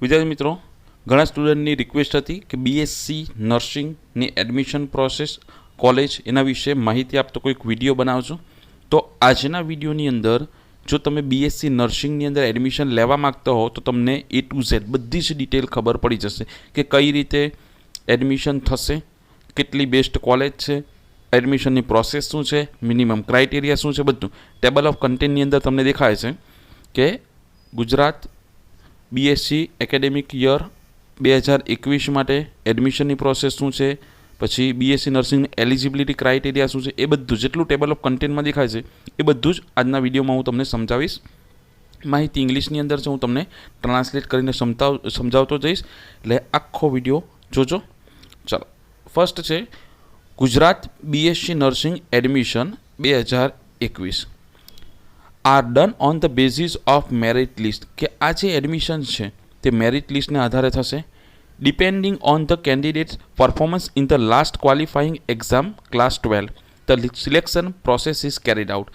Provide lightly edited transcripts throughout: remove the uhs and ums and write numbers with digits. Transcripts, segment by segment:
विद्यार्थी मित्रों, घણા સ્ટુડન્ટની રિક્વેસ્ટ હતી કે બીએસસી નર્સિંગની એડમિશન પ્રોસેસ કોલેજ એના વિશે માહિતી આપતો કોઈક વિડીયો બનાવજો. તો આજના વિડીયોની અંદર જો તમે બીએસસી નર્સિંગની અંદર એડમિશન લેવા માગતા હો તો તમને A to Z બધી જ ડિટેલ ખબર પડી જશે કે કઈ રીતે એડમિશન થશે, કેટલી બેસ્ટ કોલેજ છે, એડમિશનની પ્રોસેસ શું છે, મિનિમમ ક્રાઇટેરિયા શું છે, બધું ટેબલ ઓફ કન્ટેન્ટની અંદર તમને દેખાય છે કે ગુજરાત બીએસસી એકેડેમિક યર 2021 માટે એડમિશનની પ્રોસેસ શું છે, પછી બીએસસી નર્સિંગની એલિજિબિલિટી ક્રાઇટેરિયા શું છે, એ બધું જેટલું ટેબલ ઓફ કન્ટેન્ટમાં દેખાય છે એ બધું જ આજના વિડીયોમાં હું તમને સમજાવીશ. માહિતી ઇંગ્લિશની અંદર છે, હું તમને ટ્રાન્સલેટ કરીને સમજાવતો જઈશ, એટલે આખો વિડીયો જોજો. ચાલો, ફર્સ્ટ છે Gujarat BSc nursing admission 2021 are done on the basis of merit list. કે આ જે એડમિશન છે તે મેરિટ લિસ્ટને આધારે થશે. Depending on the candidates performance in the last qualifying exam class 12 the selection process is carried out.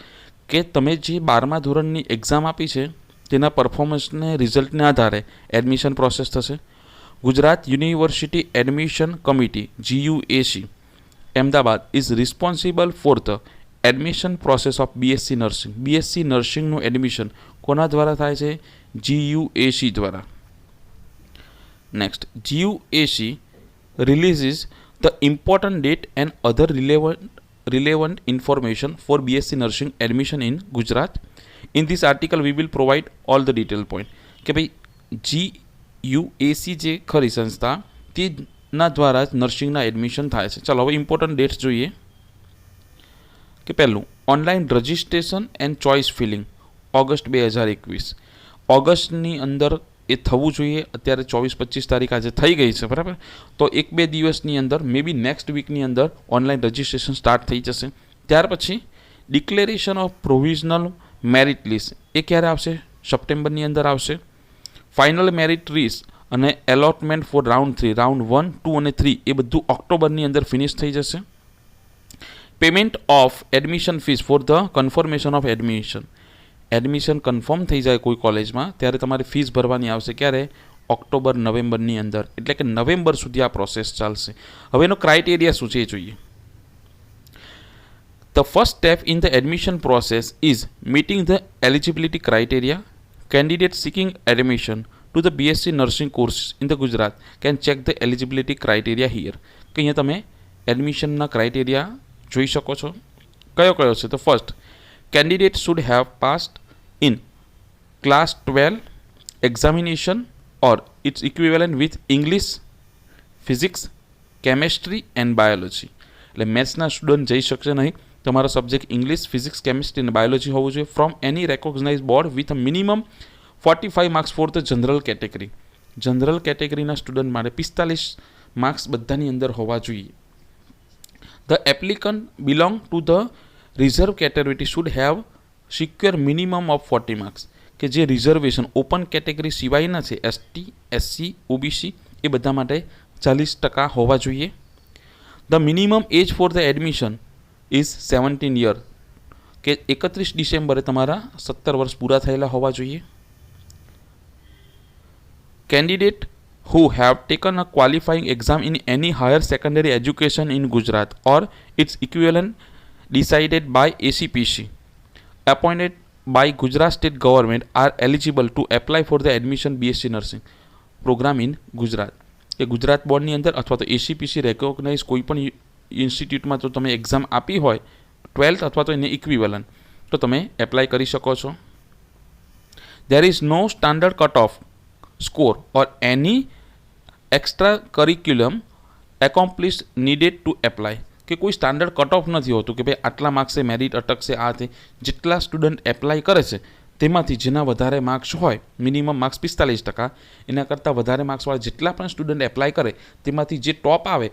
કે તમે જે 12મા ધોરણની એક્ઝામ આપી છે તેના પરફોર્મન્સને રિઝલ્ટને આધારે એડમિશન પ્રોસેસ થશે. Gujarat university admission committee GUAC Ahmedabad is responsible for the admission process of BSc nursing. BSc નર્સિંગનું એડમિશન કોના દ્વારા થાય છે? GUAC દ્વારા. Next, GUAC releases the important date and other relevant information for BSc Nursing admission in Gujarat. In this article we will provide all the detail point. કે ભાઈ GUAC જે ખરી સંસ્થા તેના દ્વારા જ નર્સિંગના એડમિશન થાય છે. ચાલો હવે ઇમ્પોર્ટન્ટ ડેટ્સ જોઈએ. કે પહેલું, online registration and choice feeling August 2021. ઓગસ્ટની અંદર એ થવું જોઈએ. અત્યારે 24-25 તારીખ આજે થઈ ગઈ છે, બરાબર? તો 1-2 દિવસની અંદર, મે બી નેક્સ્ટ વીકની અંદર ઓનલાઈન રજિસ્ટ્રેશન સ્ટાર્ટ થઈ જશે. ત્યાર પછી declaration of provisional merit list એ ક્યારે આવશે? સપ્ટેમ્બરની અંદર આવશે. ફાઇનલ મેરિટ લિસ્ટ અને એલોટમેન્ટ ફોર રાઉન્ડ 3, રાઉન્ડ 1, 2 અને 3 એ બધું ઓક્ટોબરની અંદર ફિનિશ થઈ જશે. Payment of admission fees for the confirmation of admission. Admission confirm થઈ જાય કોઈ કોલેજમાં ત્યારે તમારે ફીસ ભરવાની આવશે. ક્યારે? ઓક્ટોબર નવેમ્બરની અંદર. એટલે કે નવેમ્બર સુધી આ પ્રોસેસ ચાલશે. હવે એનો ક્રાઇટેરિયા શું છે એ જોઈએ. The first step in the admission process is meeting the eligibility criteria. Candidate seeking admission to the BSc nursing course in the Gujarat can check the eligibility criteria here. કે અહીંયા તમે એડમિશનના ક્રાઇટેરિયા જોઈ શકો છો. કયો કયો છે? તો first, candidate should have passed in class 12 examination or its equivalent with English, Physics, Chemistry and Biology. એટલે મેથ્સના સ્ટુડન્ટ જઈ શકશે નહીં. તમારો સબ્જેક્ટ ઇંગ્લિશ, ફિઝિક્સ, કેમિસ્ટ્રી અને બાયોલોજી હોવું જોઈએ. From any recognise board with a minimum 45 marks for the general category. General કેટેગરીના student માટે 45 માર્ક્સ બધાની અંદર હોવા જોઈએ. The applicant belong to the reserve category should have secure minimum of 40 marks. કે જે રિઝર્વેશન ઓપન કેટેગરી સિવાયના છે, ST, SC, OBC એ બધા માટે 40% હોવા જોઈએ. The minimum age for the admission is 17 year. કે 31 ડિસેમ્બરે તમારા 17 વર્ષ પૂરા થયેલા હોવા જોઈએ. Candidate who have taken a qualifying exam in any higher secondary education in Gujarat or its equivalent decided by ACPC appointed by Gujarat state government are eligible to apply for the admission BSc nursing program in Gujarat. કે ગુજરાત બોર્ડની અંદર અથવા તો ACPC recognise કોઈ પણ ઇન્સ્ટિટ્યૂટમાં તો તમે exam આપી હોય 12th અથવા તો એને ઇક્વિવેલન્ટ તો તમે એપ્લાય કરી શકો છો. there is no standard cut off score or any extra curriculum accomplished needed to apply. કે કોઈ સ્ટાન્ડર્ડ કટ ઓફ નથી હોતું કે ભાઈ આટલા માર્ક્સે મેરિટ અટકશે. આ તે જેટલા સ્ટુડન્ટ એપ્લાય કરે છે તેમાંથી જેના વધારે માર્ક્સ હોય, મિનિમમ માર્ક્સ 45%, એના કરતાં વધારે માર્ક્સવાળા જેટલા પણ સ્ટુડન્ટ એપ્લાય કરે તેમાંથી જે ટોપ આવે,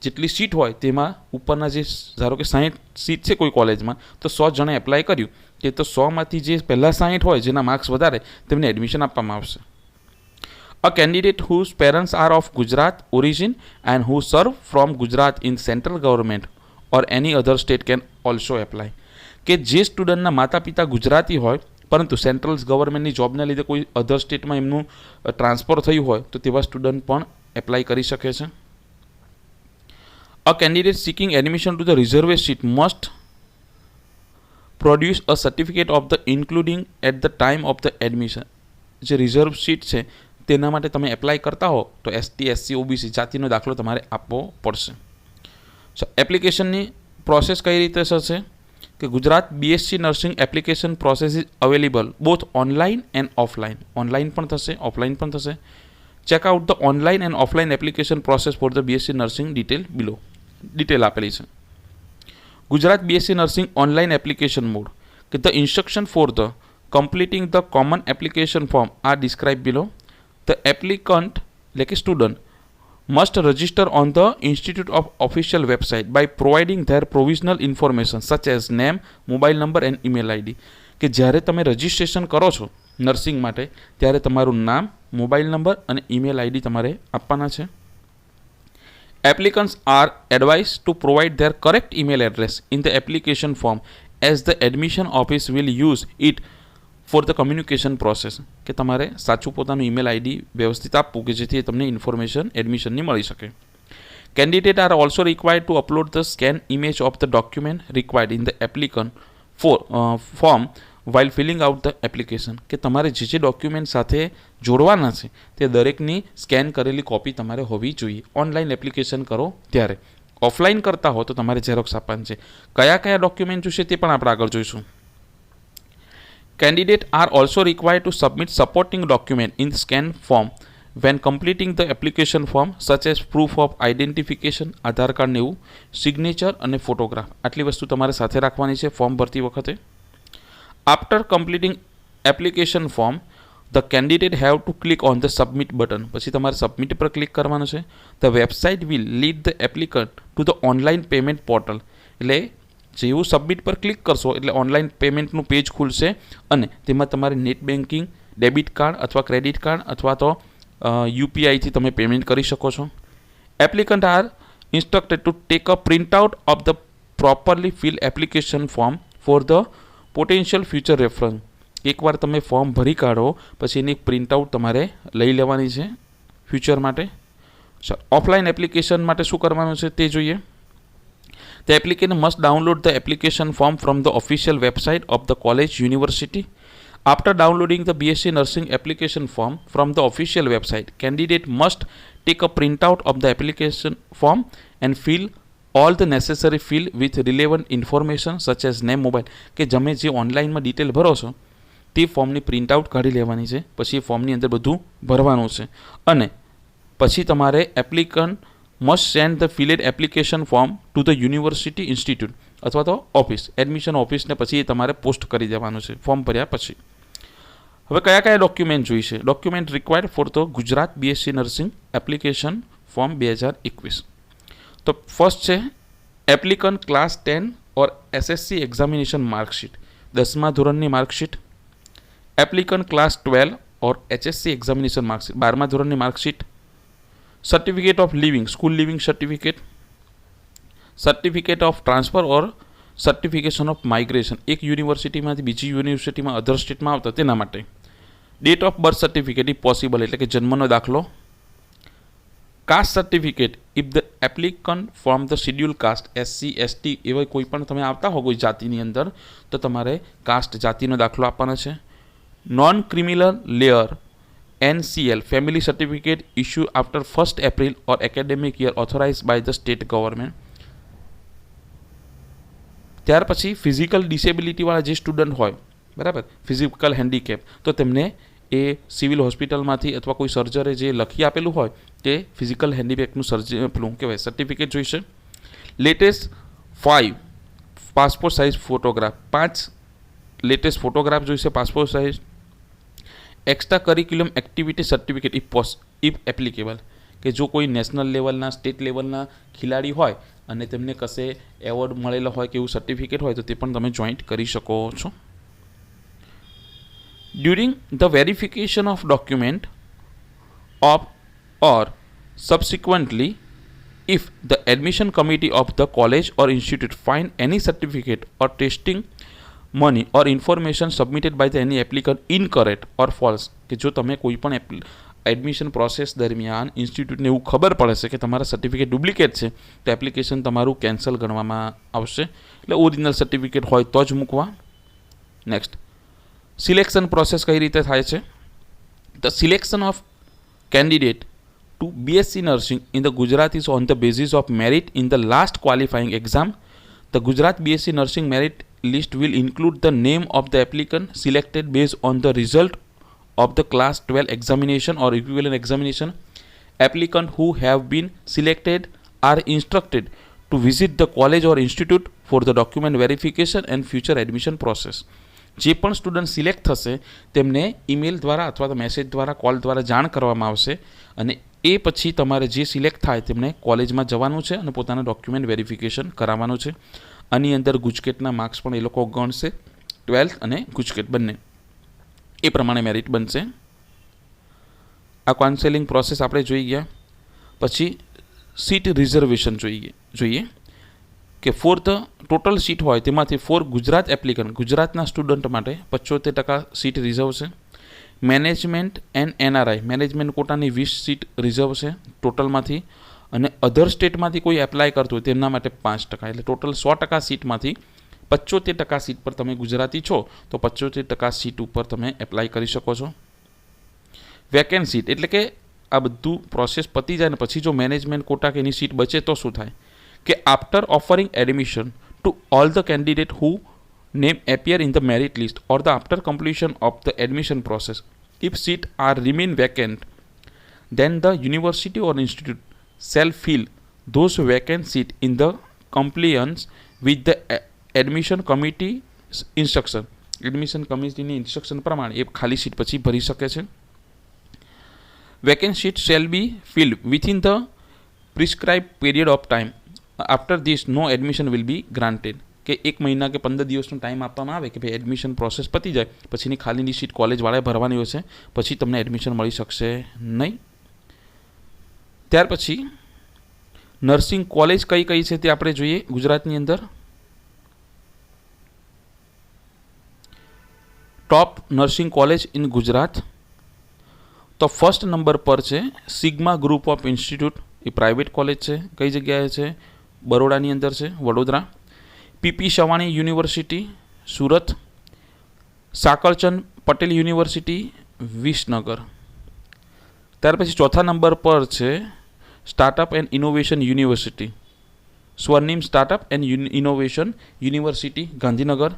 જેટલી સીટ હોય તેમાં ઉપરના જે, ધારો કે 60 સીટ છે કોઈ કોલેજમાં તો 100 જણે એપ્લાય કર્યું કે તો 100માંથી જે પહેલાં 60 હોય જેના માર્ક્સ વધારે તેમને એડમિશન આપવામાં આવશે. A candidate whose parents are of Gujarat origin and who serve from Gujarat in central government or any other state can also apply. કે જે સ્ટુડન્ટના માતા પિતા ગુજરાતી હોય પરંતુ સેન્ટ્રલ ગવર્મેન્ટની જોબના લીધે કોઈ અધર સ્ટેટમાં એમનું ટ્રાન્સફર થયું હોય તો તેવા સ્ટુડન્ટ પણ એપ્લાય કરી શકે છે. A candidate seeking admission to the reserved seat must produce a certificate of the including at the time of the admission. જે રિઝર્વ સીટ છે તેના માટે તમે એપ્લાય કરતા હો તો ST SC OBC જાતિનો દાખલો તમારે આપવો પડશે. એપ્લિકેશનની પ્રોસેસ કઈ રીતે થશે કે Gujarat BSc nursing application process is available both online and offline. Online પણ થશે, ઓફલાઈન પણ થશે. Check out the online and offline application process for the BSc nursing detail આપેલી છે. Gujarat BSc nursing online application mode કે the instruction for the completing the common application form are described below. The applicant, like a student, must register on the Institute of official website by providing their provisional information such as name, mobile number and email ID. કે જ્યારે તમે registration કરો છો nursing માટે ત્યારે તમારું નામ, mobile number અને ઈમેલ આઈડી તમારે આપવાના છે. Applicants are advised to provide their correct email address in the application form as the admission office will use it for the communication process. કે તમારે સાચું પોતાનું ઈમેલ આઈડી વ્યવસ્થિત આપવું કે જેથી તમને ઇન્ફોર્મેશન એડમિશનની મળી શકે. Candidate are also required to upload the scan image of the document required in the applicant form while filling out the application. કે તમારે જે ડોક્યુમેન્ટ સાથે જોડવાના છે તે દરેકની સ્કેન કરેલી કોપી તમારે હોવી જોઈએ ઓનલાઈન એપ્લિકેશન કરો ત્યારે. ઓફલાઈન કરતા હો તો તમારે ઝેરોક્સ આપવાની છે. કયા ડોક્યુમેન્ટ જોઈશે તે પણ આપણે આગળ જોઈશું. Candidates are also required to submit supporting document in the scan form when completing the application form such as proof of identification, Aadhaar card ને એવું, સિગ્નેચર અને ફોટોગ્રાફ. આટલી વસ્તુ તમારે સાથે રાખવાની છે ફોર્મ ભરતી વખતે. After completing application form the candidate have to click on the submit button. પછી તમારે સબમિટ પર ક્લિક કરવાનું છે. The website will lead the applicant to the online payment portal. એટલે જેવું સબમિટ પર ક્લિક કરશો એટલે ઓનલાઈન પેમેન્ટનું પેજ ખુલશે અને તેમાં તમારે નેટ બેન્કિંગ, ડેબિટ કાર્ડ અથવા ક્રેડિટ કાર્ડ અથવા તો UPIથી તમે પેમેન્ટ કરી શકો છો. Applicant are instructed to take a print out of the properly fill application form for the potential future reference. એકવાર તમે ફોર્મ ભરી કાઢો પછી એની પ્રિન્ટ આઉટ તમારે લઈ લેવાની છે ફ્યુચર માટે. ઓફલાઈન એપ્લિકેશન માટે શું કરવાનું છે તે જોઈએ. The applicant must download the application form from the official website of the college university. After downloading the BSc nursing application form from the official website, candidate must take a printout of the application form and fill all the necessary field with relevant information such as name, mobile. કે તમે જે ઓનલાઈનમાં detail ભરો છો તે ફોર્મની printout કાઢી લેવાની છે. પછી એ ફોર્મની અંદર બધું ભરવાનું છે અને પછી તમારે applicant must send the filled application form to the university institute અથવા તો ઓફિસ એડમિશન ઓફિસને પછી એ તમારે પોસ્ટ કરી દેવાનું છે ફોર્મ ભર્યા પછી. હવે કયા ડોક્યુમેન્ટ જોઈશે? Document required for the Gujarat BSc nursing application form 2021. તો ફર્સ્ટ છે applicant class 10 or SSC examination marksheet, 10મા ધોરણની marksheet. Applicant class 12 or HSC examination marksheet, 12મા ધોરણની marksheet. Certificate of leaving, school leaving certificate. Certificate of transfer or certification of migration, એક યુનિવર્સિટીમાંથી બીજી યુનિવર્સિટીમાં અધર સ્ટેટમાં આવતા તેના માટે. Date of birth certificate if possible એટલે કે જન્મનો દાખલો. Caste certificate if the applicant from the schedule cast SC ST એવા કોઈ પણ તમે આવતા હો કોઈ જાતિની અંદર તો તમારે કાસ્ટ જાતિનો દાખલો આપવાનો છે. Non criminal layer NCL family certificate issued after 1st April or academic year authorized by the state government. ત્યાર પછી ફિઝિકલ ડિસેબિલિટીવાળા જે સ્ટુડન્ટ હોય બરાબર, ફિઝિકલ હેન્ડીકેપ, તો તેમને એ સિવિલ હોસ્પિટલમાંથી અથવા કોઈ સર્જરે જે લખી આપેલું હોય તે ફિઝિકલ હેન્ડીકેપનું પેલું કહેવાય સર્ટિફિકેટ જોઈશે. Latest 5 passport size photograph, 5 latest photograph જોઈશે passport size. Extra curriculum activity certificate if applicable, કે જો કોઈ નેશનલ લેવલના સ્ટેટ લેવલના ખેલાડી હોય અને તેમને કશે એવોર્ડ મળેલો હોય કે એવું સર્ટિફિકેટ હોય તો તે પણ તમે જોઈન્ટ કરી શકો છો. During the verification of document of or subsequently if the admission committee of the college or institute find any certificate or testing money or information submitted by the any applicant incorrect or false, કે જો તમે કોઈ પણ admission process દરમિયાન ઇન્સ્ટિટ્યૂટને એવું ખબર પડે છે કે તમારા સર્ટિફિકેટ ડુપ્લિકેટ છે, તો એપ્લિકેશન તમારું કેન્સલ ગણવામાં આવશે. એટલે ઓરિજિનલ સર્ટિફિકેટ હોય તો જ મૂકવા. નેક્સ્ટ, સિલેક્શન પ્રોસેસ કઈ રીતે થાય છે? The selection of candidate to BSc Nursing in the Gujarat is on the basis of merit in the last qualifying exam. The Gujarat BSc Nursing merit list will include the name of the applicant selected based on the result of the class 12 examination or equivalent examination. Applicants who have been selected are instructed to visit the college or institute for the document verification and future admission process. જે પણ student select થશે તેમને email દ્વારા અથવા તો message દ્વારા, call દ્વારા જાણ કરવામાં આવશે અને એ પછી તમારે જે સિલેક્ટ થાય તેમને કોલેજમાં જવાનું છે અને પોતાના ડોક્યુમેન્ટ વેરિફિકેશન કરાવવાનું છે. આની અંદર ગુજકેટના માર્ક્સ પણ એ લોકો ગણશે, 12th અને ગુજકેટ બંને, એ પ્રમાણે મેરિટ બનશે. આ કાઉન્સેલિંગ પ્રોસેસ આપણે જોઈ ગયા. પછી સીટ રિઝર્વેશન જોઈએ કે ફોર ધ ટોટલ સીટ હોય તેમાંથી ફોર ગુજરાત એપ્લિકન્ટ, ગુજરાતના સ્ટુડન્ટ માટે 75% સીટ રિઝર્વ છે. મેનેજમેન્ટ એન્ડ NRI, મેનેજમેન્ટ કોટાની 20 સીટ રિઝર્વ છે ટોટલમાંથી, અને અધર સ્ટેટમાંથી કોઈ એપ્લાય કરતું હોય તેમના માટે 5%. એટલે ટોટલ 100% સીટમાંથી 75% સીટ પર તમે ગુજરાતી છો તો 75% સીટ ઉપર તમે એપ્લાય કરી શકો છો. વેકેન્ટ સીટ એટલે કે આ બધું પ્રોસેસ પતી જાય ને પછી જો મેનેજમેન્ટ કોટા કે એની સીટ બચે તો શું થાય કે after offering admission to all the candidate who name appear in the merit list or the after completion of the admission process, if seat are remain vacant, then the university or institute shall fill those vacant seat in the compliance with the admission committee instruction. Admission committee ની instruction પ્રમાણે એ ખાલી seat પછી ભરી શકે છે. Vacant seat shall be filled within the prescribed period of time. After this no admission will be granted. કે 1 મહિના કે 15 દિવસનો ટાઈમ આપવામાં આવે કે ભાઈ એડમિશન પ્રોસેસ પતી જાય પછીની ખાલીની સીટ કોલેજવાળાએ ભરવાની હશે, પછી તમને એડમિશન મળી શકશે નહીં. ત્યાર પછી નર્સિંગ કોલેજ કઈ કઈ છે તે આપણે જોઈએ ગુજરાતની અંદર. Top nursing college in Gujarat, તો ફર્સ્ટ નંબર પર છે સિગ્મા ગ્રુપ ઓફ ઇન્સ્ટિટ્યૂટ, એ પ્રાઇવેટ કોલેજ છે. કઈ જગ્યાએ છે? બરોડાની અંદર છે, Vadodara. PP Savani university Surat, Sakarchand Patel university Visnagar. ત્યાર પછી ચોથા નંબર પર છે startup and innovation university, Swarnim startup and innovation university Gandhinagar.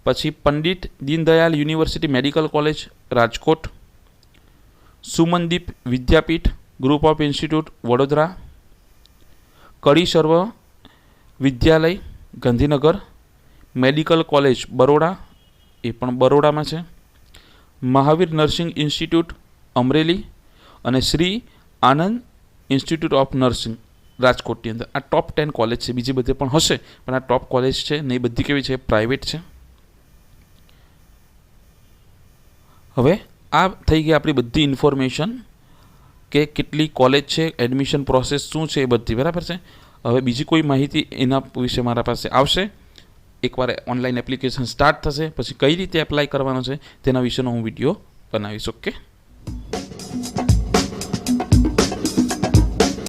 પછી Pandit Deendayal university medical college Rajkot, Sumandeep Vidyapeeth group of institute Vadodara, Kadi Sarva Vidyalaya Gandhinagar, medical college Baroda, એ પણ બરોડામાં છે, મહાવીર નર્સિંગ ઇન્સ્ટિટ્યૂટ અમરેલી અને શ્રી આનંદ ઇન્સ્ટિટ્યૂટ ઓફ નર્સિંગ રાજકોટની અંદર. આ ટોપ 10 કોલેજ છે. બીજી બધે પણ હશે પણ આ ટોપ કોલેજ છે ને એ બધી કેવી છે? પ્રાઇવેટ છે. હવે આ થઈ ગઈ આપણી બધી ઇન્ફોર્મેશન કે કેટલી કોલેજ છે, એડમિશન પ્રોસેસ શું છે, એ બધી બરાબર છે. હવે બીજી કોઈ માહિતી એના વિશે મારા પાસે આવશે એકવાર ઓનલાઈન એપ્લિકેશન સ્ટાર્ટ થશે પછી કઈ રીતે એપ્લાય કરવાનો છે તેના વિશેનો હું વિડીયો બનાવીશ. ઓકે.